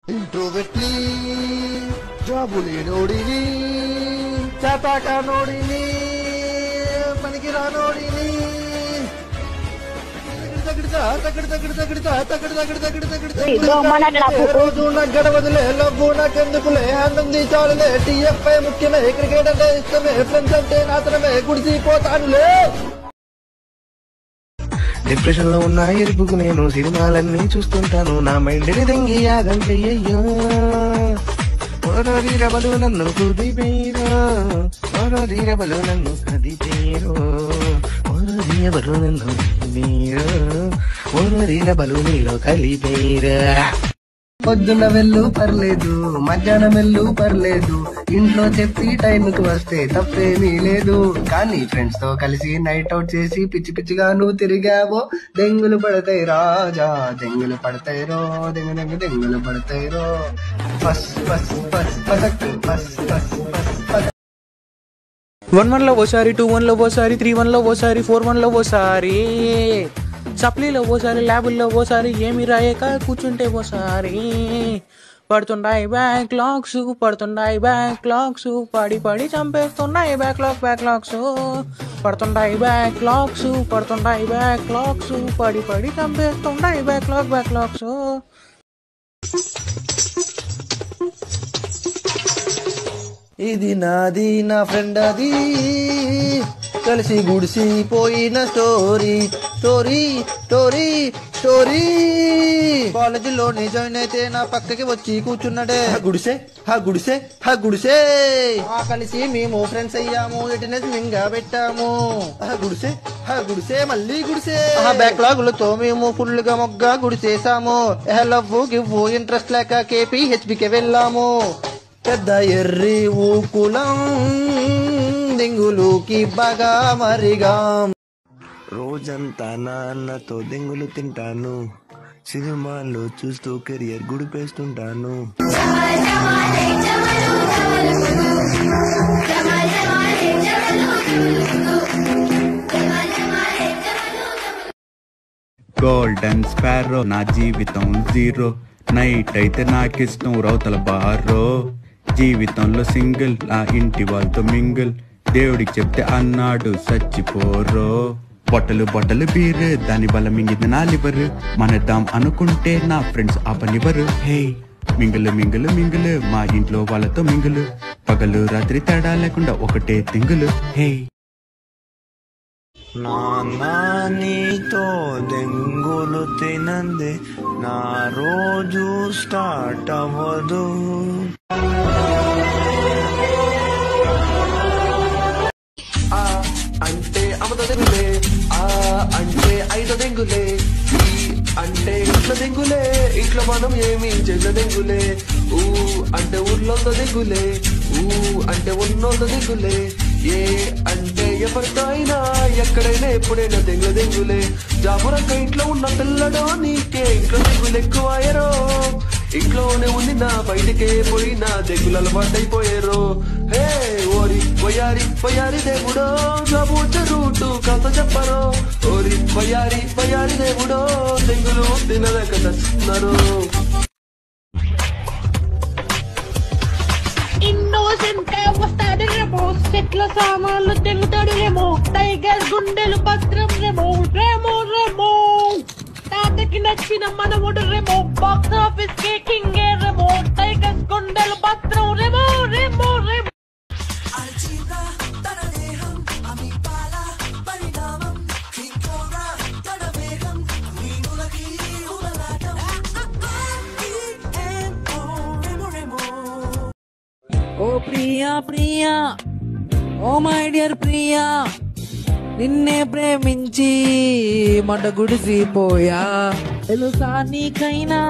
ఇంట్రోవర్ట్లీ జాబులే నోడిని చాతాక నోడిని పనికిరా నోడిని రోజు నా గడవదులే లవ్వు నాకెందుకులే ఆనంది చాలులే టీఎఫ్ఐ ముఖ్యమే క్రికెట్ అంటే ఇష్టమే ఫ్రెండ్స్ అంటే నాతనమే గుడిసిపోతానులే డిప్రెషన్ లో ఉన్న ఎరుపుకు నేను సినిమాలన్నీ చూస్తుంటాను నా మైండ్ ని దెంగి యాగం చెయ్యయ్యో ఓరబలు నన్ను కుదిపేరో ఓరబలు నన్ను కదిపేరో ఓరబలు నన్ను మీరు ఓరబలు నీలో కలిపేరా పొద్దున వెళ్ళు పర్లేదు మధ్యాహ్నం వెళ్ళు పర్లేదు ఇంట్లో చెప్పి టైంకి వస్తే తప్పేమీ లేదు కానీ ఫ్రెండ్స్ తో కలిసి నైట్ అవుట్ చేసి పిచ్చి పిచ్చిగా నువ్వు తిరిగావో దెంగులు పడతాయి రాజా దెంగులు పడతాయి రో దెంగులు పడతాయి రో ఫస్ ఫస్ ఫస్ పసక్ ఫస్ ఫస్ ఫస్ పసక్ 1-1 లో ఓసారి 2-1 లో ఓసారి 3-1 లో ఓసారి 4-1 లో ఓసారి సప్లీలో ఓసారి ల్యాబుల్లో ఓసారి ఏమి రాయక కూర్చుంటే ఓసారి పడుతున్నాయి బ్యాక్లాగ్స్ పడి పడి చంపేస్తున్నాయి బ్యాక్లాగ్స్ పడుతున్నాయి బ్యాక్లాగ్స్ పడి పడి చంపేస్తున్నాయి బ్యాక్లాగ్స్ ఇది నాది నా ఫ్రెండ్ అది కలిసి గుడిసిపోయిన స్టోరీ కాలేజీలోనే జాయిన్ అయితే నా పక్కకి వచ్చి కూర్చున్నాడే గుడిసే కలిసి మేము ఫ్రెండ్స్ అయ్యాము అటెండెన్స్ మింగా పెట్టాము గుడిసే మళ్ళీ గుడిసే బ్యాక్లాగులతో మేము ఫుల్ గా మొగ్గా గుడిసేసాము లవ్ గివ్ ఇంట్రెస్ట్ లేక KPHBకి వెళ్ళాము పెద్ద ఎర్రి ఊకులం దెంగులుకి బాగా మరిగా రోజంతా నాన్నతో దెంగులు తింటాను సినిమాల్లో చూస్తూ కెరియర్ గుడిపేస్తుంటాను గోల్డెన్ స్పారో నా జీవితం జీరో నైట్ అయితే నాకిష్టం రౌతల బారో జీవితంలో సింగిల్ నా ఇంటి వాళ్ళతో మింగిల్ దేవుడికి చెప్తే అన్నాడు చచ్చిపోరో బొట్టలు బీర్ దాని వల్ల మింగింది నా లివర్ మనద్దాం అనుకుంటే నా ఫ్రెండ్స్ ఆపనివ్వరు హే మింగులు మా ఇంట్లో వాళ్ళతో మింగులు పగలు రాత్రి తేడా లేకుండా ఒకటే తింగులు హే నీతో దెంగులు తినందే నా రోజు స్టార్ట్ అవ్వదు అంటే అమత దెంగులే అంటే 5 దెంగులే అంటే ఇంట్లో దెంగులే ఇంట్లో మనం ఏమి చెల్ల దెంగులే అంటే ఊర్లో దెంగులే అంటే ఉన్నోళ్ళ దెంగులే ఏ అంటే ఎవరితో అయినా ఎక్కడైనా ఎప్పుడైనా దెంగులే జాబురక్క ఇంట్లో ఉన్న పిల్లడో నీకే ఇంట్లో దెంగులు ఎక్కువయ్యారో ఇంట్లోనే ఉంది నా బయటకే పోయినా దెంగులు అలవాటైపోయారు హే ఓరి వయారి దేవుడో జాబు రూటు కథ చెప్పరు ఓరి వయారి దేవుడో దెంగులు తినలేక చస్తున్నారు వస్తాడేమో చెట్ల సామాన్లు తెగుతాడేమో టైగర్ గుండెలు భద్రం రేమో తాతకి నచ్చిన మనముడు రేమో బాక్స్ ఆఫీస్ కే కింగ్ రేమో టైగర్ గుండెలు భద్రం రేమో ఓ ప్రియా ఓ మై డియర్ ప్రియా నిన్నే ప్రేమించి మంట గుడిసిపోయా తెలుసా నీకైనా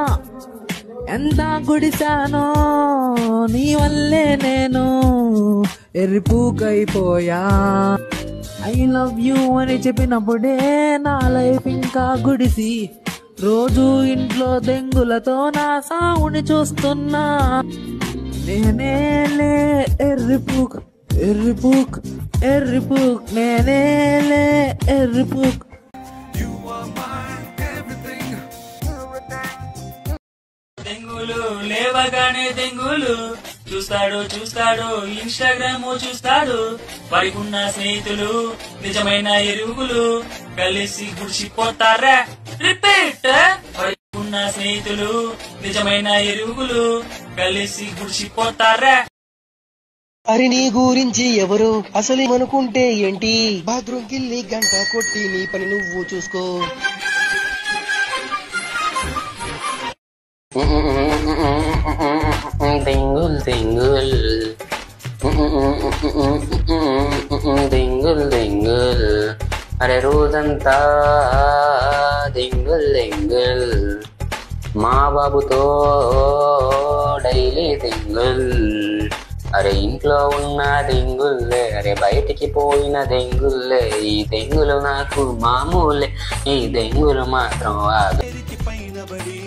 ఎంత గుడిసానో నీ వల్లే నేను ఎర్రిపూకైపోయా ఐ లవ్ యూ అని చెప్పినప్పుడే నా లైఫ్ ఇంకా గుడిసి రోజు ఇంట్లో దెంగులతో నా సావుని చూస్తున్నా నేనేలే ఎర్రిపూక్ నేనేలే ఎర్రిపూక్ దెంగులు లే లేవగానే దెంగులు చూస్తాడు చూస్తాడు ఇన్స్టాగ్రామ్ చూస్తాడు. వాడికున్న స్నేహితులు నిజమైన ఎరువులు కలిసి గుడిసిపోతారా. రిపీట్. వాడికున్న స్నేహితులు నిజమైన ఎరువులు కలిసి గుడిసిపోతారా. అరి నీ గురించి ఎవరు అసలు అనుకుంటే ఏంటి? బాత్రూమ్ కిల్లి గంట కొట్టి నీ పని నువ్వు చూసుకో. దింగుల్ దింగుల్ దింగుల్ దింగుల్ అరే రోజంతా దింగుల్ దింగుల్ మా బాబుతో డైలీ దింగుల్. అరే ఇంట్లో ఉన్న దెంగుల్లే, అరే బయటికి పోయిన దెంగుల్లే. ఈ దెంగులు నాకు మామూలే, ఈ దెంగులు మాత్రం పైన బడి